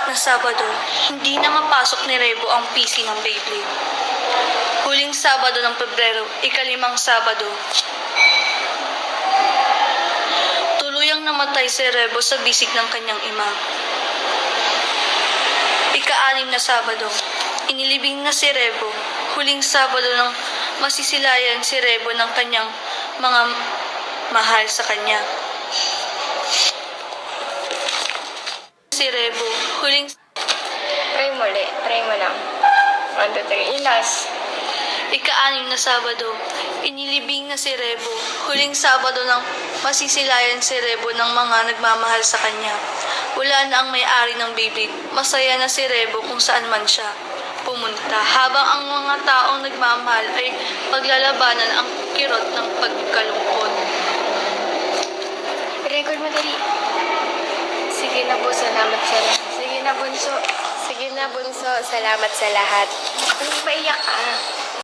na Sabado, hindi na mapasok ni Rebo ang PC ng Beyblade. Huling Sabado ng Pebrero, ikalimang Sabado. Tuluyang namatay si Rebo sa bisig ng kanyang ima. Ika-6 na Sabado, inilibing na si Rebo. Huling Sabado ng masisilayan si Rebo ng kanyang mga mahal sa kanya. Si Rebo, huling Try mo ulit. Try mo lang. 1, 2, 3. Ilas. ika-6 na Sabado, inilibing na si Rebo. Huling Sabado ng masisilayan si Rebo ng mga nagmamahal sa kanya. Wala na ang may-ari ng Beyblade. Masaya na si Rebo kung saan man siya pumunta. Habang ang mga taong nagmamahal ay paglalabanan ang kirot ng pagkalungkot. Record mo dali. Sige na po, salamat sa lahat. Sige na, bunso. Sige na, bunso. Salamat sa lahat. Ano, maiyak ka?